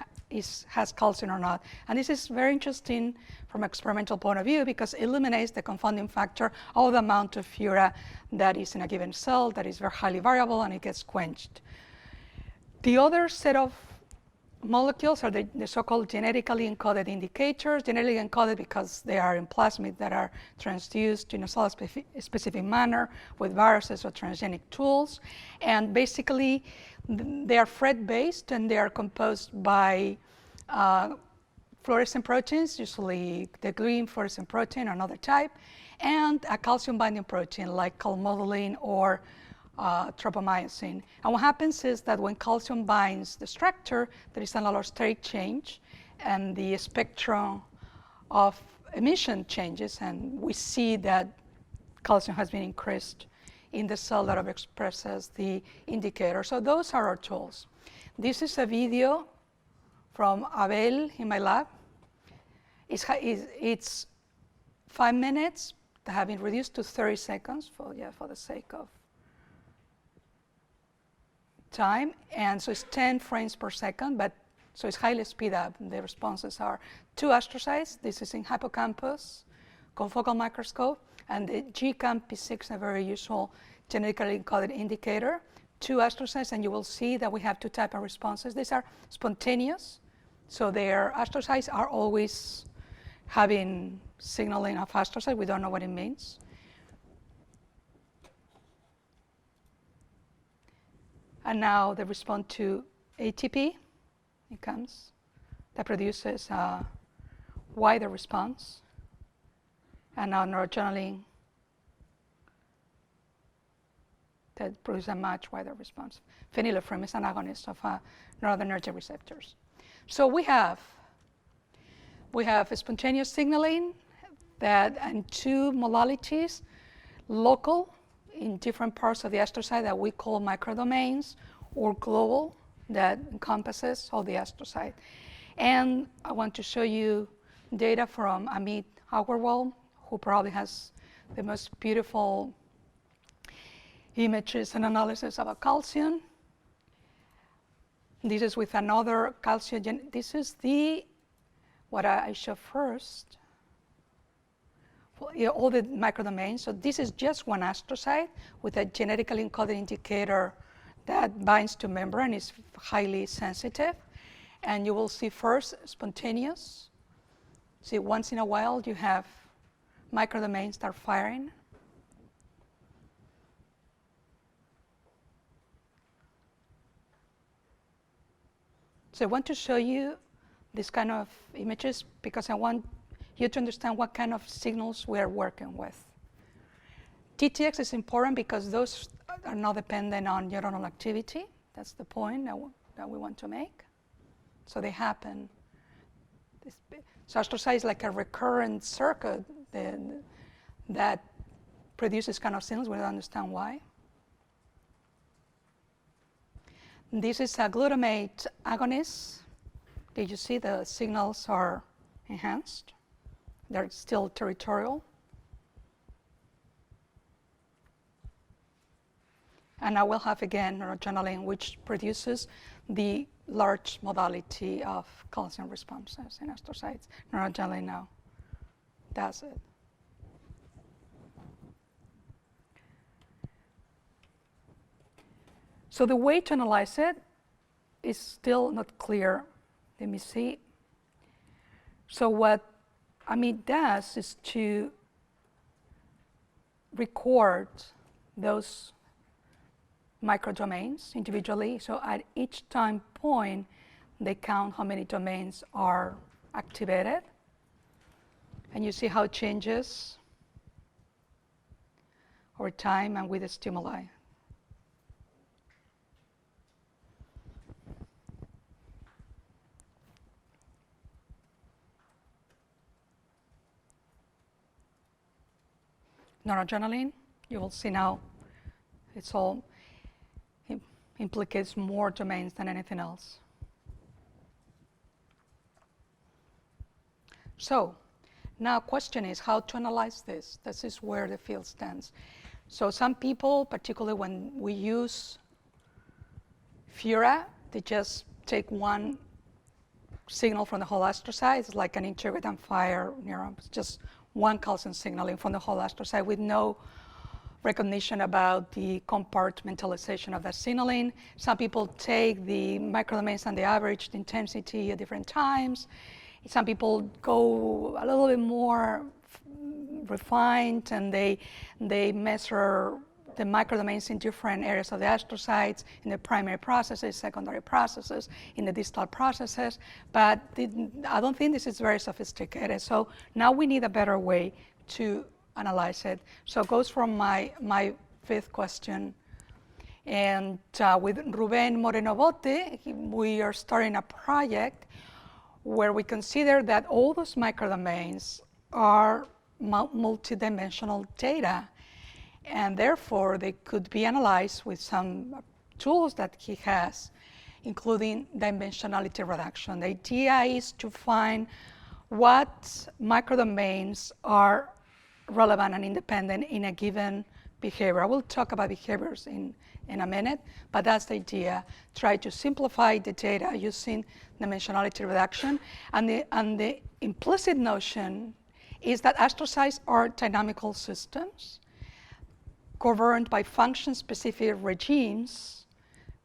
has calcium or not. And this is very interesting from an experimental point of view because it eliminates the confounding factor of the amount of FURA that is in a given cell that is very highly variable and it gets quenched. The other set of molecules are the so-called genetically encoded indicators, genetically encoded because they are in plasmid that are transduced in a cell-specific manner with viruses or transgenic tools. And basically, they are Fred-based and they are composed by fluorescent proteins, usually the green fluorescent protein or another type, and a calcium-binding protein like calmodulin or tropomyosin. And what happens is that when calcium binds the structure, there is an allosteric change, and the spectrum of emission changes, and we see that calcium has been increased in the cell that expresses the indicator. So those are our tools. This is a video from Abel in my lab. It's 5 minutes that have been reduced to 30 seconds for the sake of time, and so it's 10 frames per second, but so it's highly speed up. The responses are 2 astrocytes. This is in hippocampus, confocal microscope, and the GCAM-P6, a very useful genetically encoded indicator. 2 astrocytes, and you will see that we have 2 types of responses. These are spontaneous, so their astrocytes are always having signaling of astrocyte. We don't know what it means. And now they respond to ATP. It comes, that produces wider response, and now noradrenaline that produces a much wider response. Phenylephrine is an agonist of noradrenergic receptors. So we have spontaneous signaling that and two modalities, local in different parts of the astrocyte that we call microdomains, or global that encompasses all the astrocyte. And I want to show you data from Amit Agarwal, who probably has the most beautiful images and analysis about calcium. This is with another calcium. This is what I show first. All the microdomains. So this is just one astrocyte with a genetically encoded indicator that binds to membrane, is highly sensitive. And you will see first spontaneous. See, once in a while you have microdomains start firing. So I want to show you this kind of images because I want you to understand what kind of signals we are working with. TTX is important because those are not dependent on neuronal activity. That's the point that we want to make. So they happen. So astrocyte is like a recurrent circuit that produces kind of signals. We don't understand why. This is a glutamate agonist. Did you see the signals are enhanced? They're still territorial. And I will have again noradrenaline, which produces the large modality of calcium responses in astrocytes. Noradrenaline now does it. So the way to analyze it is still not clear. Let me see. So what Amit does is to record those microdomains individually. So at each time point, they count how many domains are activated. And you see how it changes over time and with the stimuli. Noradrenaline, you will see now it's all implicates more domains than anything else. So now question is how to analyze this. This is where the field stands. So some people, particularly when we use FURA, they just take one signal from the whole astrocyte. It's like an integrate and fire neuron. It's just one calcium signaling from the whole astrocyte with no recognition about the compartmentalization of that signaling. Some people take the microdomains and the average intensity at different times. Some people go a little bit more refined and they measure the microdomains in different areas of the astrocytes, in the primary processes, secondary processes, in the distal processes, but I don't think this is very sophisticated. So now we need a better way to analyze it. So it goes from my fifth question. And with Ruben Moreno-Bote, we are starting a project where we consider that all those microdomains are multidimensional data. And therefore, they could be analyzed with some tools that he has, including dimensionality reduction. The idea is to find what microdomains are relevant and independent in a given behavior. I will talk about behaviors in a minute, but that's the idea. Try to simplify the data using dimensionality reduction. And the implicit notion is that astrocytes are dynamical systems governed by function-specific regimes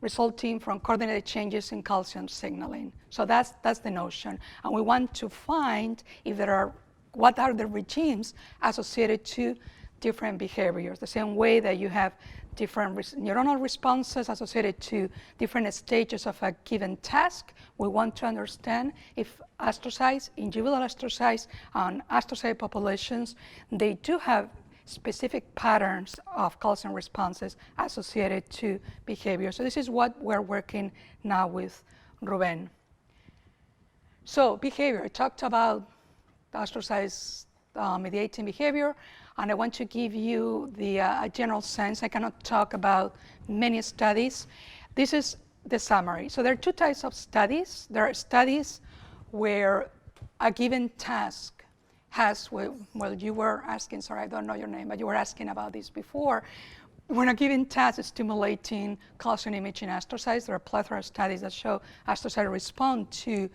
resulting from coordinated changes in calcium signaling. So that's the notion. And we want to find what are the regimes associated to different behaviors, the same way that you have different neuronal responses associated to different stages of a given task. We want to understand if astrocytes, individual astrocytes, and astrocyte populations, they do have specific patterns of calcium responses associated to behavior. So this is what we're working now with Ruben. So behavior, I talked about astrocytes mediating behavior, and I want to give you the a general sense. I cannot talk about many studies. This is the summary. So there are two types of studies. There are studies where a given task has, well, you were asking, sorry, I don't know your name, but you were asking about this before. When a given task is stimulating calcium imaging astrocytes, there are a plethora of studies that show astrocytes respond to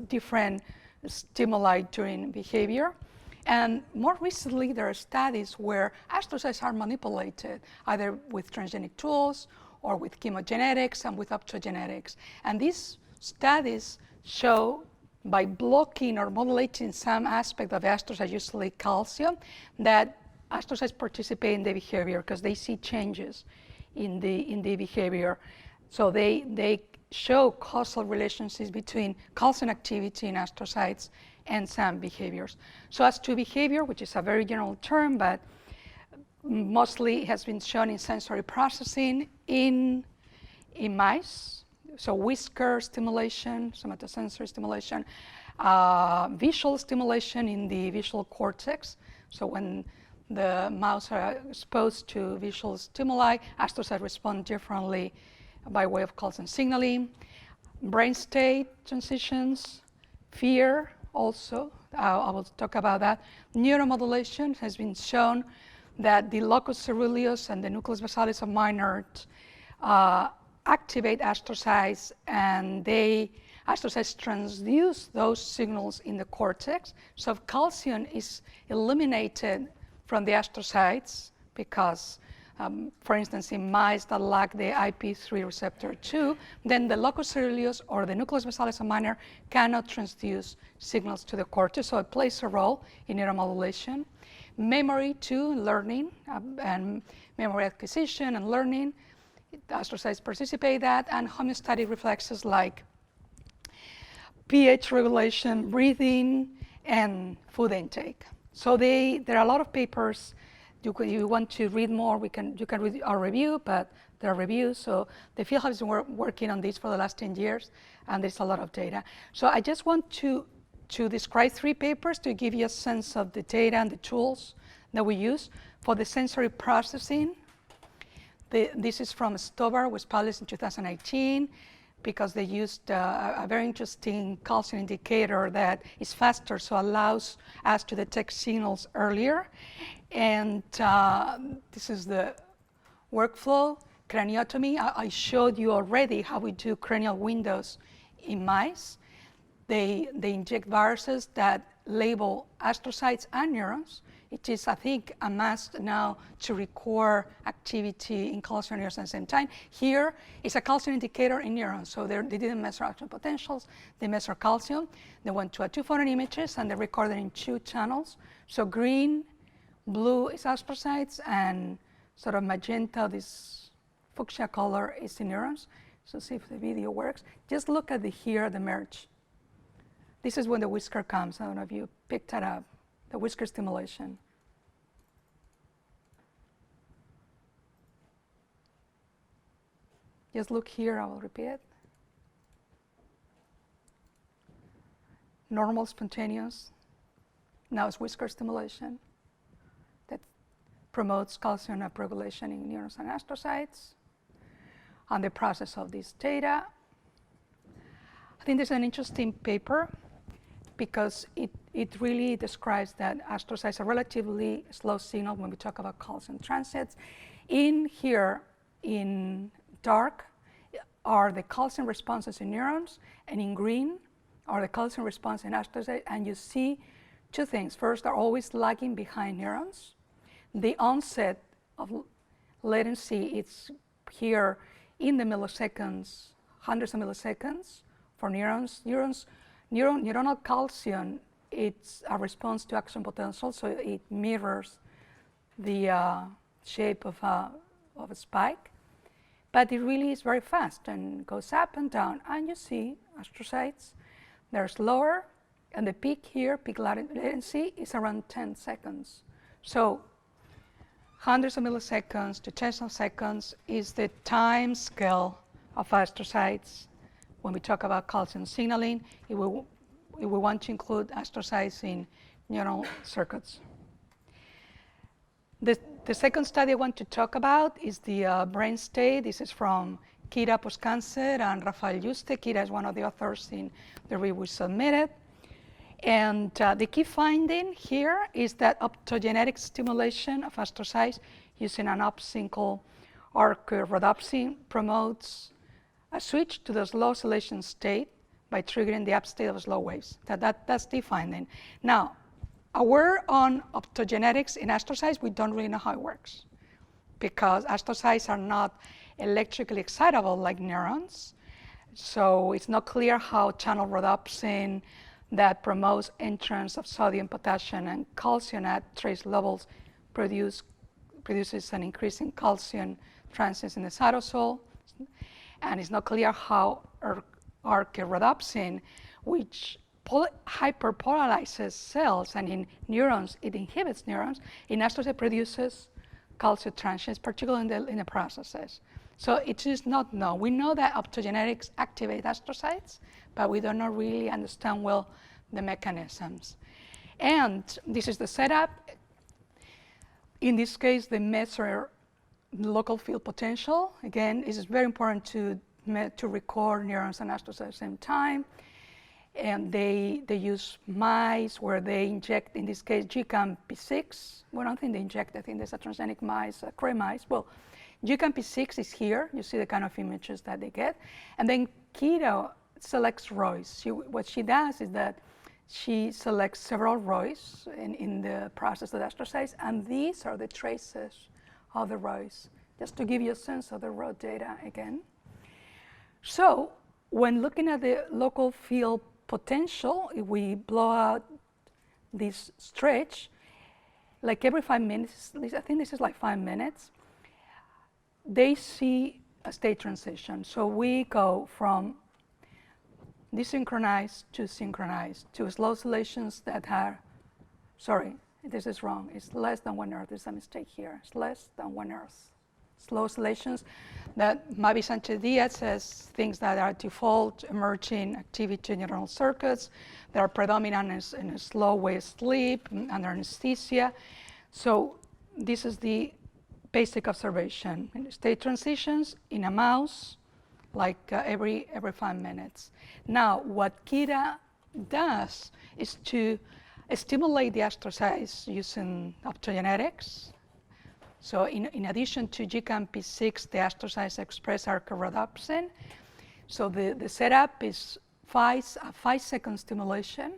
different stimuli during behavior. And more recently, there are studies where astrocytes are manipulated, either with transgenic tools or with chemogenetics and with optogenetics. And these studies show, by blocking or modulating some aspect of astrocytes, usually calcium, that astrocytes participate in the behavior because they see changes in the behavior. So they show causal relationships between calcium activity in astrocytes and some behaviors. So as to behavior, which is a very general term, but mostly has been shown in sensory processing in mice. So whisker stimulation, somatosensory stimulation, visual stimulation in the visual cortex. So when the mouse are exposed to visual stimuli, astrocytes respond differently by way of calcium signaling. Brain state transitions, fear also, I will talk about that. Neuromodulation has been shown that the locus coeruleus and the nucleus basalis of minor activate astrocytes, and astrocytes transduce those signals in the cortex. So if calcium is eliminated from the astrocytes because, for instance, in mice that lack the IP3 receptor 2, then the locus coeruleus or the nucleus basalis of minor cannot transduce signals to the cortex, so it plays a role in neuromodulation. Memory too, learning, and memory acquisition and learning. Astrocytes participate in that, and homeostatic reflexes like pH regulation, breathing, and food intake. So there are a lot of papers. You want to read more, you can read our review, but there are reviews. So the field has been working on this for the last 10 years, and there's a lot of data. So I just want to describe 3 papers to give you a sense of the data and the tools that we use for the sensory processing. This is from Stover, was published in 2018, because they used a very interesting calcium indicator that is faster, so allows us to detect signals earlier. And this is the workflow, craniotomy. I showed you already how we do cranial windows in mice. They inject viruses that label astrocytes and neurons. It is, I think, a must now to record activity in calcium neurons at the same time. Here is a calcium indicator in neurons. So they didn't measure action potentials, they measure calcium. They went to a 2-photon images and they recorded in 2 channels. So green, blue is astrocytes, and sort of magenta, this fuchsia color, is the neurons. So see if the video works. Just look at the merge. This is when the whisker comes. I don't know if you picked that up. The whisker stimulation. Just look here, I will repeat. Normal, spontaneous. Now it's whisker stimulation that promotes calcium upregulation in neurons and astrocytes. And the process of this data. I think there's an interesting paper because it really describes that astrocytes are relatively slow signal when we talk about calcium transits. In here, in dark, are the calcium responses in neurons, and in green are the calcium response in astrocytes, and you see 2 things. First, they're always lagging behind neurons. The onset of latency, it's here in the milliseconds, hundreds of milliseconds for neurons. Neuronal calcium, it's a response to action potential, so it mirrors the shape of of a spike, but it really is very fast and goes up and down. And you see astrocytes, they're slower, and the peak here, peak latency, is around 10 seconds. So hundreds of milliseconds to tens of seconds is the time scale of astrocytes when we talk about calcium signaling. If we want to include astrocytes in neural circuits. The second study I want to talk about is the brain state. This is from Kira Poscancer and Rafael Yuste. Kira is one of the authors in the review we submitted. And the key finding here is that optogenetic stimulation of astrocytes using an opsin called rhodopsin promotes a switch to the slow oscillation state by triggering the upstate of slow waves. That's the finding. Now, aware on optogenetics in astrocytes, we don't really know how it works because astrocytes are not electrically excitable like neurons. So it's not clear how channel rhodopsin that promotes entrance of sodium, potassium, and calcium at trace levels produces an increase in calcium transients in the cytosol. And it's not clear how rhodopsin, which hyperpolarizes cells, and in neurons, it inhibits neurons, in astrocytes produces calcium transients, particularly in the processes. So it is not known. We know that optogenetics activate astrocytes, but we do not really understand well the mechanisms. And this is the setup. In this case, they measure local field potential. Again, it is very important to record neurons and astrocytes at the same time. And they use mice where they inject, in this case, GCAM-P6. Well, I don't think they inject, I think there's a transgenic mice, cray mice. Well, GCAM-P6 is here. You see the kind of images that they get. And then Kira selects ROIs. What she does is that she selects several ROIs in the process of the astrocytes, and these are the traces of the ROIs, just to give you a sense of the raw data again. So when looking at the local field potential, if we blow out this stretch, like every 5 minutes, I think this is like 5 minutes, they see a state transition. So we go from desynchronized to synchronized to slow oscillations that are, sorry, this is wrong. It's less than 1 Hz. There's a mistake here. It's less than 1 Hz. Slow oscillations that Mavi Sanchez-Diaz says things that are default emerging activity in neural circuits that are predominant in a slow wave sleep under anesthesia. So this is the basic observation. In state transitions in a mouse, like every 5 minutes. Now, what Kira does is to stimulate the astrocytes using optogenetics. So in addition to GCAM-P6, the astrocytes express rhodopsin. So the setup is a 5-second stimulation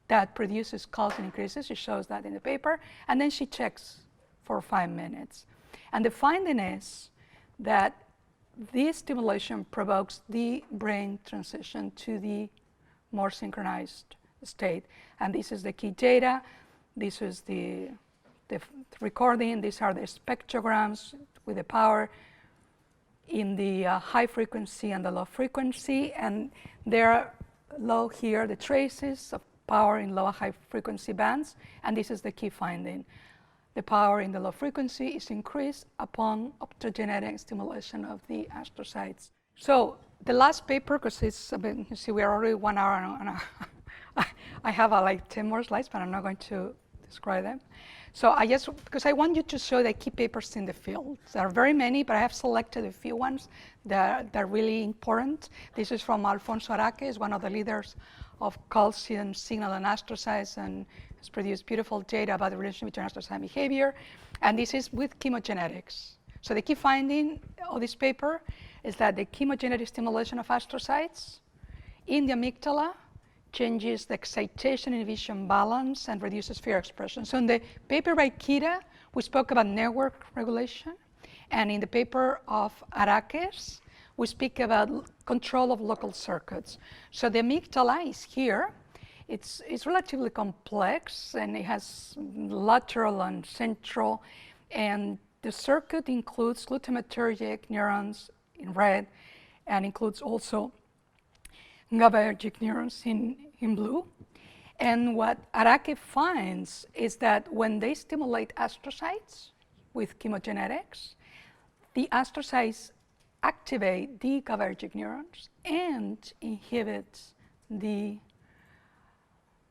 that produces calcium increases. She shows that in the paper. And then she checks for 5 minutes. And the finding is that this stimulation provokes the brain transition to the more synchronized state. And this is the key data. This is the recording. These are the spectrograms with the power in the high frequency and the low frequency. And there are low here, the traces of power in low and high frequency bands. And this is the key finding. The power in the low frequency is increased upon optogenetic stimulation of the astrocytes. So the last paper, because it's, you see, we are already 1 hour and I have like 10 more slides, but I'm not going to describe them. So because I want you to show the key papers in the field. There are very many, but I have selected a few ones that are really important. This is from Alfonso Araque, one of the leaders of calcium signal and astrocytes, and has produced beautiful data about the relationship between astrocyte behavior. And this is with chemogenetics. So the key finding of this paper is that the chemogenetic stimulation of astrocytes in the amygdala changes the excitation inhibition balance and reduces fear expression. So in the paper by Kira, we spoke about network regulation. And in the paper of Araques, we speak about control of local circuits. So the amygdala is here. It's relatively complex, and it has lateral and central. And the circuit includes glutamatergic neurons in red and includes also GABAergic neurons in blue. And what Arake finds is that when they stimulate astrocytes with chemogenetics, the astrocytes activate the GABAergic neurons and inhibit the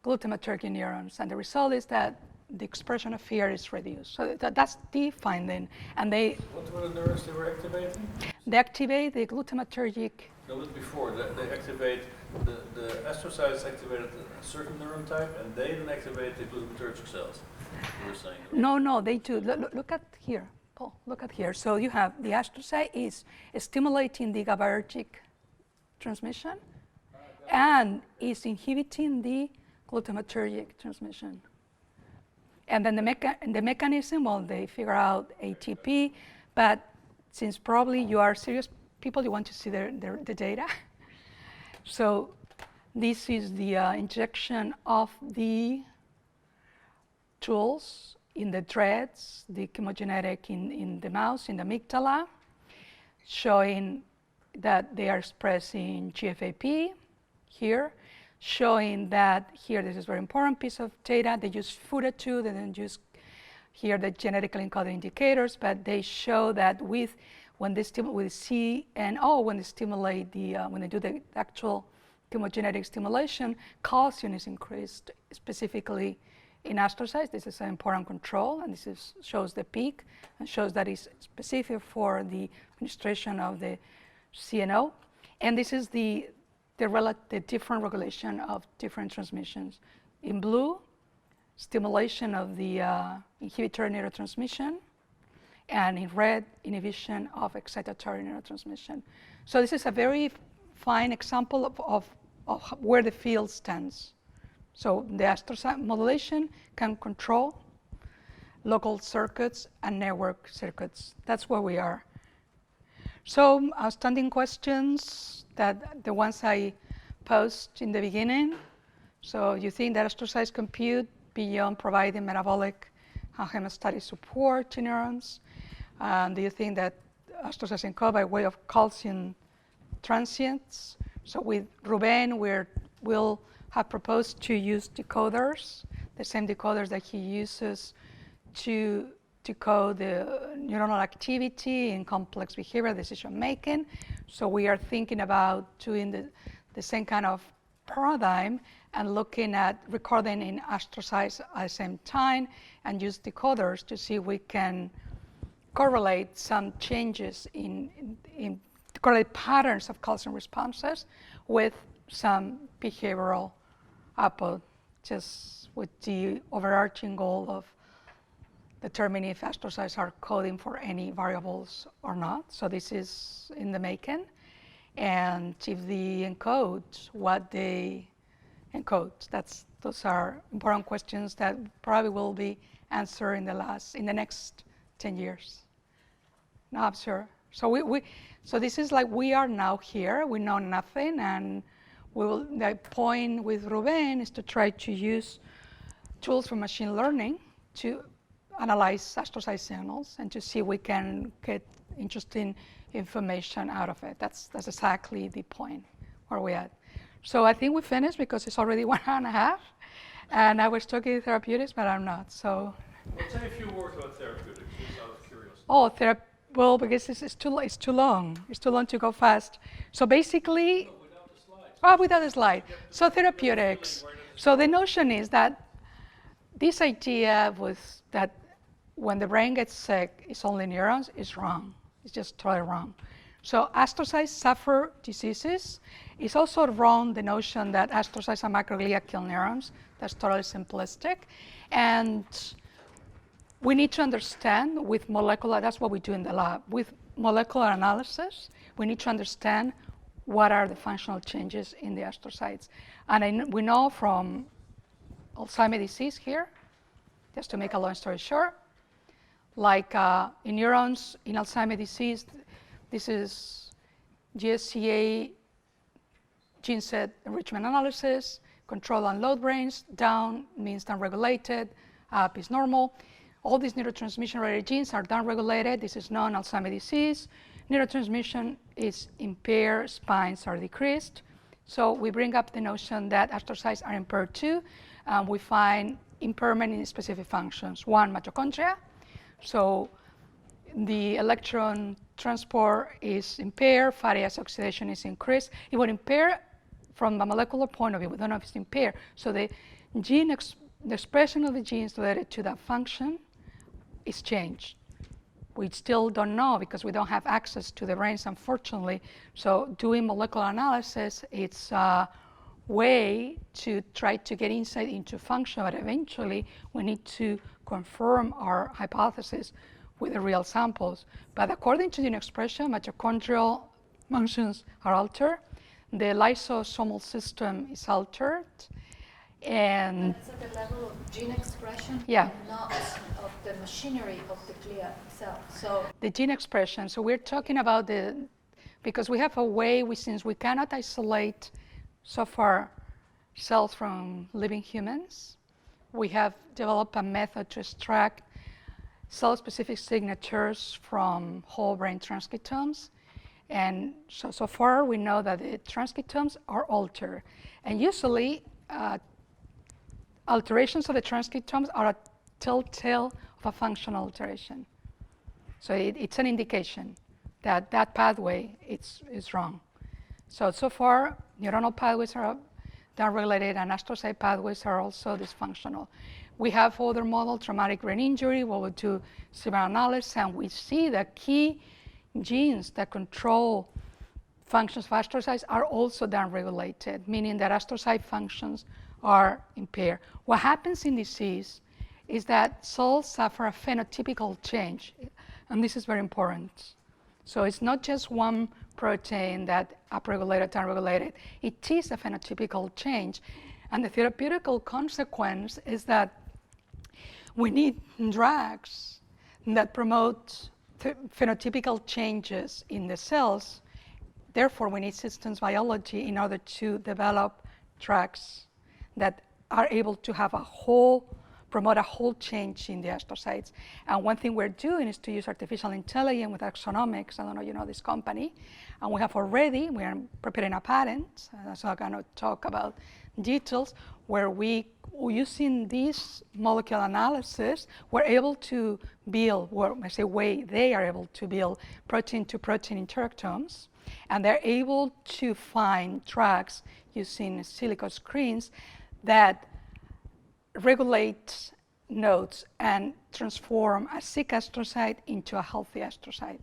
glutamatergic neurons. And the result is that the expression of fear is reduced. So that's the finding. And they... What were the neurons they were activating? They activate the glutamatergic... No, but before, they activate, the astrocytes activated a certain neuron type, and they then activate the glutamatergic cells, you were saying. Right? No, they do. Look at here, Paul, look at here. So you have the astrocyte is stimulating the GABAergic transmission and is inhibiting the glutamatergic transmission. And then the mechanism, well, they figure out ATP, but since probably you are serious people, you want to see the data. So this is the injection of the tools in the threads, the chemogenetic in the mouse, in the amygdala, showing that they are expressing GFAP here, showing that here, this is a very important piece of data, they use FUTA2, they didn't use here the genetically encoded indicators, but they show that when they stimulate CNO, when they stimulate when they do the actual chemogenetic stimulation, calcium is increased specifically in astrocytes. This is an important control, and this shows the peak and shows that it's specific for the administration of the CNO. And this is the different regulation of different transmissions. In blue, stimulation of the inhibitory neurotransmission, and in red, inhibition of excitatory neurotransmission. So this is a very fine example of where the field stands. So the astrocyte modulation can control local circuits and network circuits. That's where we are. So outstanding questions, that the ones I posed in the beginning. So you think that astrocytes compute beyond providing metabolic and homeostatic support to neurons? Do you think that astrocytes encode by way of calcium transients? So with Ruben, we'll have proposed to use decoders, the same decoders that he uses to decode the neuronal activity in complex behavioral decision making. So we are thinking about doing the same kind of paradigm and looking at recording in astrocytes at the same time and use decoders to see if we can correlate some changes in correlate patterns of calcium responses with some behavioral output, just with the overarching goal of determining if astrocytes are coding for any variables or not. So this is in the making. And if they encode what they encode, those are important questions that probably will be answered in the next 10 years. No, I'm sure. So this is like we are now here, we know nothing, and the point with Ruben is to try to use tools for machine learning to analyze astrocyte signals and to see if we can get interesting information out of it. That's exactly the point where we're at. So I think we finished because it's already 1 hour and a half, and I was talking therapeutics, but I'm not. So. Well, say a few words about therapeutics, just out of curiosity. Oh, well, because it's too long. It's too long to go fast. So basically. No, without the slides. Oh, without the slide. So therapeutics. So the notion is that this idea was that when the brain gets sick, it's only neurons, is wrong. It's just totally wrong. So astrocytes suffer diseases. It's also wrong, the notion that astrocytes and microglia kill neurons. That's totally simplistic. And we need to understand with molecular, that's what we do in the lab, with molecular analysis, we need to understand what are the functional changes in the astrocytes. And we know from Alzheimer's disease here, just to make a long story short, like in neurons, in Alzheimer's disease, this is GSCA gene set enrichment analysis, control and load brains, down means unregulated, up is normal. all these neurotransmission-related genes are downregulated. This is known as Alzheimer's disease. Neurotransmission is impaired, spines are decreased. So we bring up the notion that astrocytes are impaired too. We find impairment in specific functions. One, mitochondria. So the electron transport is impaired, fatty acid oxidation is increased. It would impair from a molecular point of view. We don't know if it's impaired. So the expression of the genes related to that function is changed. We still don't know because we don't have access to the brains, unfortunately. So doing molecular analysis, it's a way to try to get insight into function, but eventually we need to confirm our hypothesis with the real samples. But according to gene expression, mitochondrial functions are altered. The lysosomal system is altered. And it's at the level of gene expression, yeah, and not of the machinery of the glia itself. So the gene expression. So we're talking about because we have a way, since we cannot isolate so far cells from living humans, we have developed a method to extract cell-specific signatures from whole brain transcriptomes. And so far we know that the transcriptomes are altered. And usually alterations of the transcriptomes are a telltale of a functional alteration. So it's an indication that that pathway is wrong. So far, neuronal pathways are downregulated and astrocyte pathways are also dysfunctional. We have other models, traumatic brain injury, where we do similar analysis, and we see that key genes that control functions of astrocytes are also downregulated, meaning that astrocyte functions are impaired. What happens in disease is that cells suffer a phenotypical change, and this is very important. So it's not just one protein that upregulated, downregulated. It is a phenotypical change, and the therapeutical consequence is that we need drugs that promote phenotypical changes in the cells. Therefore, we need systems biology in order to develop drugs that are able to have promote a whole change in the astrocytes. And one thing we're doing is to use artificial intelligence with Autonoma. I don't know if you know this company. And we are preparing a patent, so I'm going to talk about details, where using this molecular analysis, we're able to build, they are able to build protein-to-protein interactomes, and they're able to find drugs using silico screens that regulate nodes and transform a sick astrocyte into a healthy astrocyte.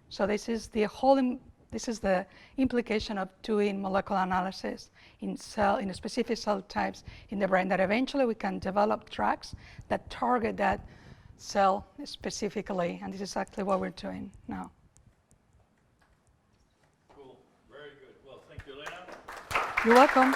So this is the implication of doing molecular analysis in specific cell types in the brain, that eventually we can develop drugs that target that cell specifically, and this is exactly what we're doing now. Cool, very good. Well, thank you, Elena. You're welcome.